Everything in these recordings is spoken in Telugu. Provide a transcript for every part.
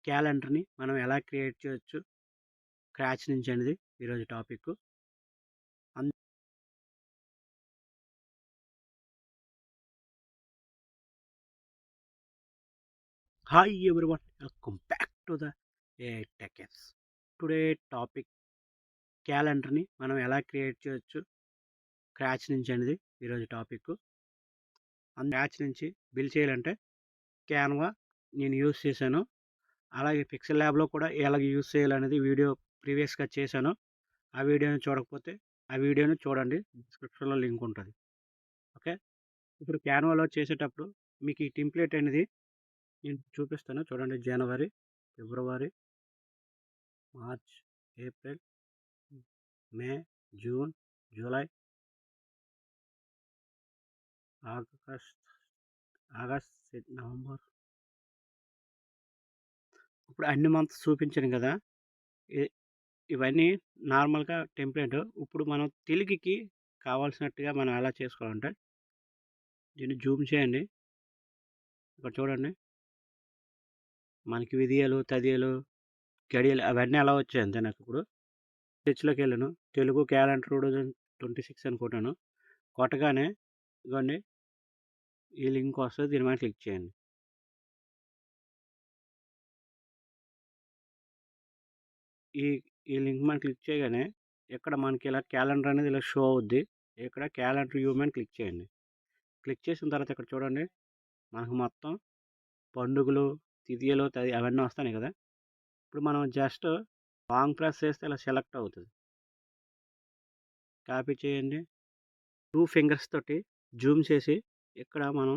క్యాలెండర్‌ని మనం ఎలా క్రియేట్ చేయొచ్చు స్క్రాచ్ నుంచి అనేది ఈరోజు టాపిక్. అన్ hi everyone, welcome back to the techies. Today topic క్యాలెండర్‌ని మనం ఎలా క్రియేట్ చేయొచ్చు స్క్రాచ్ నుంచి అనేది ఈరోజు టాపిక్. స్క్రాచ్ నుంచి బిల్డ్ చేయాలంటే క్యాన్వా నేను యూజ్ చేశాను. అలాగే పిక్సెల్ ల్యాబ్లో కూడా ఎలాగ యూజ్ చేయాలనేది వీడియో ప్రీవియస్గా చేశాను. ఆ వీడియోని చూడకపోతే ఆ వీడియోని చూడండి, డిస్క్రిప్షన్లో లింక్ ఉంటుంది. ఓకే, ఇప్పుడు క్యాన్వాలో చేసేటప్పుడు మీకు ఈ టెంప్లెట్ అనేది నేను చూపిస్తాను. చూడండి, జనవరి, ఫిబ్రవరి, మార్చ్, ఏప్రిల్, మే, జూన్, జూలై, ఆగస్ట్, నవంబర్. ఇప్పుడు అన్ని మంత్స్ చూపించాను కదా. ఇవన్నీ నార్మల్గా టెంప్లెట్. ఇప్పుడు మనం తెలుగుకి కావాల్సినట్టుగా మనం ఎలా చేసుకోవాలంటే దీన్ని జూమ్ చేయండి. ఇక్కడ చూడండి, మనకి విధియలు, తదియలు, గడియలు అవన్నీ ఎలా వచ్చాయి అంతే. నాకు ఇప్పుడు సెర్చ్లోకి వెళ్ళాను, తెలుగు క్యాలెండర్ 2026 అని కొట్టాను. కొట్టగానే ఇదిగోండి ఈ లింక్ వస్తుంది, దీని మీద క్లిక్ చేయండి. ఈ ఈ లింక్ మీద క్లిక్ చేయగానే ఇక్కడ మనకి ఇలా క్యాలెండర్ అనేది ఇలా షో అవుద్ది. ఇక్కడ క్యాలెండర్ వ్యూ మీద క్లిక్ చేయండి. క్లిక్ చేసిన తర్వాత ఇక్కడ చూడండి, మనకు మొత్తం పండుగలు, తిథియలు, అవన్నీ వస్తాయి కదా. ఇప్పుడు మనం జస్ట్ లాంగ్ ప్రెస్ చేస్తే ఇలా సెలెక్ట్ అవుతుంది. కాపీ చేయండి, 2 ఫింగర్స్ తోటి జూమ్ చేసి ఇక్కడ మనం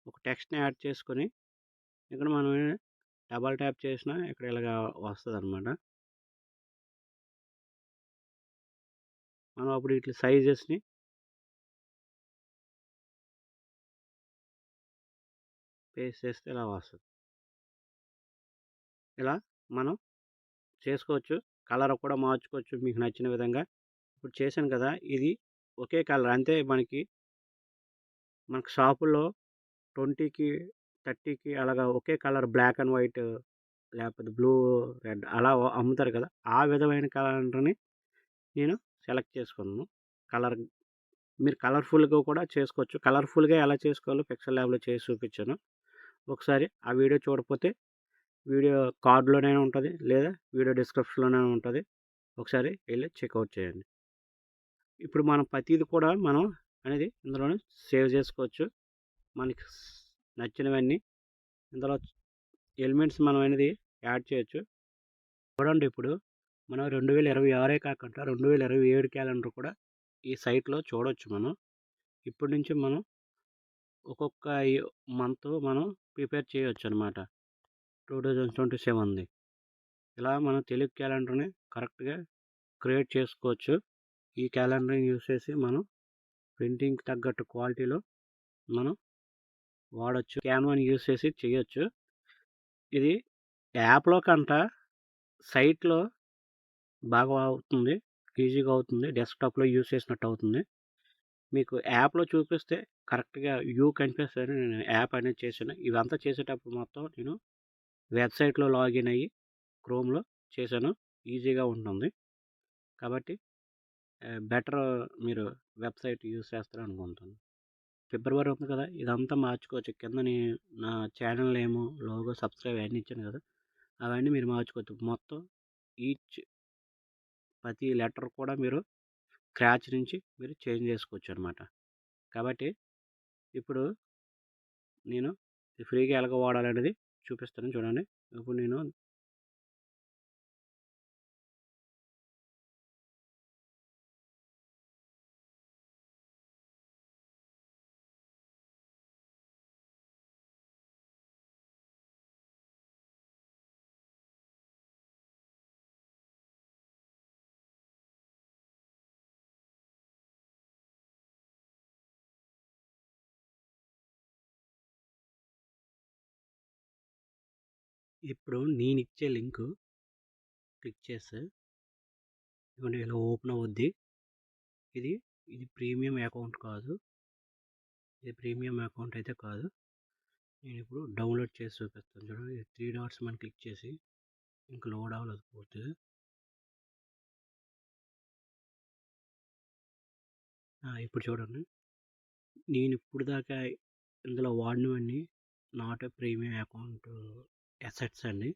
ఒక టెక్స్ట్ని యాడ్ చేసుకొని ఇక్కడ మనం డబల్ ట్యాప్ చేసినా ఇక్కడ ఇలాగ వస్తుంది అనమాట. మనం అప్పుడు ఇట్లా సైజెస్ని పేస్ట్ చేస్తే ఇలా వస్తుంది. ఇలా మనం చేసుకోవచ్చు, కలర్ కూడా మార్చుకోవచ్చు మీకు నచ్చిన విధంగా. ఇప్పుడు చేశాను కదా, ఇది ఒకే కలర్ అంతే. మనకు షాపుల్లో 20కి 30కి అలాగా ఒకే కలర్, బ్లాక్ అండ్ వైట్ లేకపోతే బ్లూ, రెడ్ అలా అమ్ముతారు కదా. ఆ విధమైన కలర్ని నేను సెలెక్ట్ చేసుకున్నాను. కలర్ మీరు కలర్ఫుల్గా కూడా చేసుకోవచ్చు. కలర్ఫుల్గా ఎలా చేసుకోవాలో పిక్సెల్ ల్యాబ్లో చేసి చూపించాను. ఒకసారి ఆ వీడియో చూడకపోతే వీడియో కార్డులోనే ఉంటుంది, లేదా వీడియో డిస్క్రిప్షన్లోనే ఉంటుంది. ఒకసారి వెళ్ళి చెక్అవుట్ చేయండి. ఇప్పుడు మనం ప్రతిది కూడా మనం అనేది ఇందులోనే సేవ్ చేసుకోవచ్చు. మనకి నచ్చినవన్నీ ఇందులో ఎలిమెంట్స్ మనం అనేది యాడ్ చేయొచ్చు. చూడండి, ఇప్పుడు మనం 2026 కాకుండా 2027 క్యాలెండర్ కూడా ఈ సైట్లో చూడవచ్చు. మనం ఇప్పటి నుంచి మనం ఒక్కొక్క మంత్ మనం ప్రిపేర్ చేయొచ్చు అనమాట. 2027ది ఇలా మనం తెలుగు క్యాలెండర్ని కరెక్ట్గా క్రియేట్ చేసుకోవచ్చు. ఈ క్యాలెండర్ని యూజ్ చేసి మనం ప్రింటింగ్కి తగ్గట్టు క్వాలిటీలో మనం వాడచ్చు. క్యాన్వాని యూజ్ చేసి చేయొచ్చు. ఇది యాప్లో కంట సైట్లో బాగా అవుతుంది, ఈజీగా అవుతుంది, డెస్క్టాప్లో యూజ్ చేసినట్టు అవుతుంది. మీకు యాప్లో చూపిస్తే కరెక్ట్గా వ్యూ కనిపిస్తుంది. నేను యాప్ అనేది చేశాను. ఇవంతా చేసేటప్పుడు మొత్తం నేను వెబ్సైట్లో లాగిన్ అయ్యి క్రోమ్లో చేశాను. ఈజీగా ఉంటుంది కాబట్టి బెటర్ మీరు వెబ్సైట్ యూజ్ చేస్తారు అనుకుంటాను. ఫిబ్రవరి ఉంది కదా, ఇదంతా మార్చుకోవచ్చు. కింద నా ఛానల్ నేమ్, లోగో, సబ్స్క్రైబ్ అన్నీ ఇచ్చాను కదా, అవన్నీ మీరు మార్చుకోవచ్చు. మొత్తం ప్రతి లెటర్ కూడా మీరు స్క్రాచ్ నుంచి మీరు చేంజ్ చేసుకోవచ్చు అనమాట. కాబట్టి ఇప్పుడు నేను ఫ్రీగా ఎలాగ వాడాలనేది చూపిస్తాను చూడండి. ఇప్పుడు నేను ఇచ్చే లింకు క్లిక్ చేస్తే ఇదిగోండి ఇలా ఓపెన్ అవుద్ది. ఇది ప్రీమియం అకౌంట్ కాదు, ఇది ప్రీమియం అకౌంట్ అయితే కాదు. నేను ఇప్పుడు డౌన్లోడ్ చేసి చూపిస్తాను చూడండి. 3 డాట్స్ మనం క్లిక్ చేసి ఇంక లోడ్ అవ్వలేదు పూర్తిగా. ఇప్పుడు చూడండి. నేను ఇప్పుడు దాకా ఇందులో వాడినవన్నీ not a premium account assets అండి.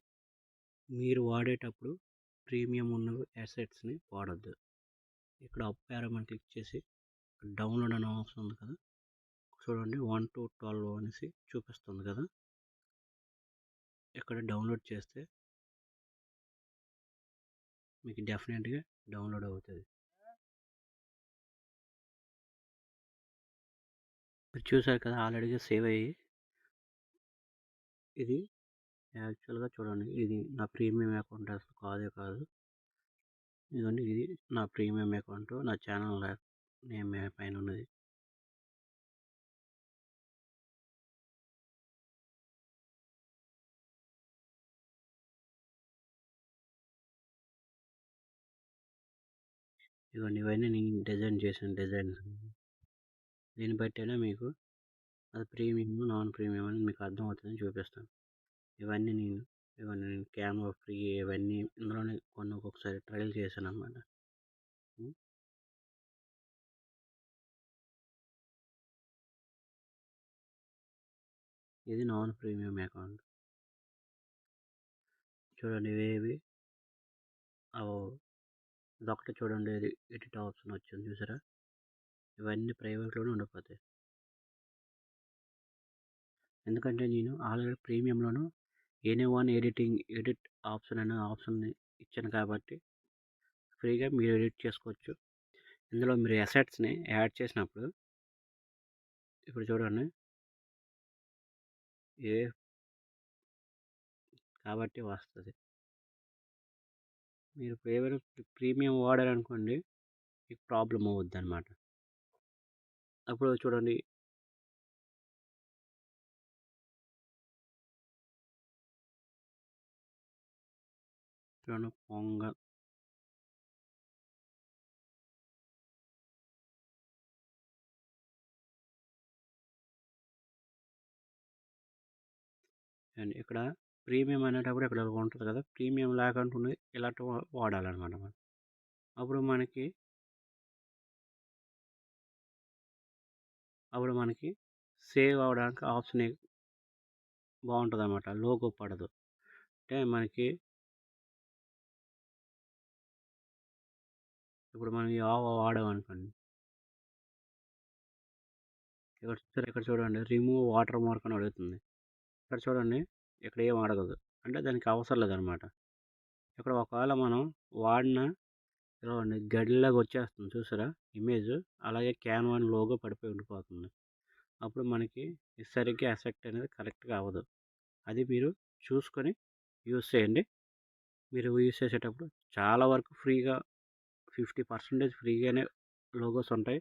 మీరు వాడేటప్పుడు ప్రీమియం ఉన్న అసెట్స్ని వాడొద్దు. ఇక్కడ అప్ యారో మనం క్లిక్ చేసి డౌన్లోడ్ అనే ఆప్షన్ ఉంది కదా, చూడండి 1 to 12 అనేసి చూపిస్తుంది కదా. ఇక్కడ డౌన్లోడ్ చేస్తే మీకు డెఫినెట్గా డౌన్లోడ్ అవుతుంది. మీరు చూసారు కదా ఆల్రెడీగా సేవ్ అయ్యి. ఇది యాక్చువల్గా చూడండి, ఇది నా ప్రీమియం అకౌంట్ అసలు కాదే కాదు. ఇదండి, ఇది నా ప్రీమియం అకౌంట్, నా ఛానల్ నేమ్ పైన ఉన్నది. ఇవన్నీ నేను డిజైన్ చేసిన డిజైన్స్. దీన్ని బట్టేనే మీకు అది ప్రీమియం నాన్ ప్రీమియం అని మీకు అర్థమవుతుందని చూపిస్తాను. ఇవన్నీ నేను క్యాన్వా ఫ్రీ ఇవన్నీ ఇందులోనే కొన్ని ఒక్కొక్కసారి ట్రయల్ చేశాను అన్నమాట. ఇది నాన్ ప్రీమియం అకౌంట్. చూడండి ఇవేవి ఇదొకటి చూడండి, ఇది ఎడిట్ ఆప్షన్ వచ్చింది చూసారా. ఇవన్నీ ప్రైవేట్లోనే ఉండిపోతాయి. ఎందుకంటే నేను ఆల్రెడీ ప్రీమియంలోను ఎనీవన్ ఎడిట్ ఆప్షన్ అనే ఆప్షన్ని ఇచ్చాను కాబట్టి ఫ్రీగా మీరు ఎడిట్ చేసుకోవచ్చు. ఇందులో మీరు అసెట్స్ని యాడ్ చేసినప్పుడు ఇప్పుడు చూడండి కాబట్టి వస్తుంది. మీరు ప్రీమియం వాడారనుకోండి మీకు ప్రాబ్లం అవుద్ది అనమాట. అప్పుడు చూడండి పొంగల్ అండ్ ఇక్కడ ప్రీమియం అనేటప్పుడు ఇక్కడ ఉంటుంది కదా, ప్రీమియం లేకుండా ఇలాంటి వాడాలన్నమాట మనం. అప్పుడు మనకి సేవ్ అవ్వడానికి ఆప్షన్ బాగుంటుంది అన్నమాట. లోగో పడదు అంటే మనకి. ఇప్పుడు మనం ఈ వాడామనుకోండి, ఇక్కడ చూడండి రిమూవ్ వాటర్ మార్క్ అని అడుగుతుంది. ఇక్కడ చూడండి ఇక్కడ ఏం అడగదు, అంటే దానికి అవసరం లేదనమాట. ఇక్కడ ఒకవేళ మనం వాడిన గడిలాగా వచ్చేస్తుంది చూసారా ఇమేజ్, అలాగే క్యాన్వాన్ లోగో పడిపోయి ఉండిపోతుంది. అప్పుడు మనకి సరిగ్గా ఎఫెక్ట్ అనేది కరెక్ట్గా అవ్వదు. అది మీరు చూసుకొని యూస్ చేయండి. మీరు యూస్ చేసేటప్పుడు చాలా వరకు ఫ్రీగా 50% ఫ్రీగానే లోగోస్ ఉంటాయి.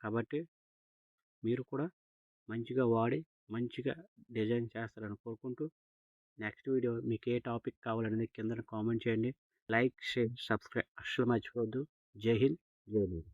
కాబట్టి మీరు కూడా మంచిగా వాడి మంచిగా డిజైన్ చేస్తారని కోరుకుంటూ, నెక్స్ట్ వీడియో మీకు ఏ టాపిక్ కావాలనేది కింద కామెంట్ చేయండి. లైక్, షేర్, సబ్స్క్రైబ్ అస్సలు మర్చిపోవద్దు. జై హింద్, జై భీమ్.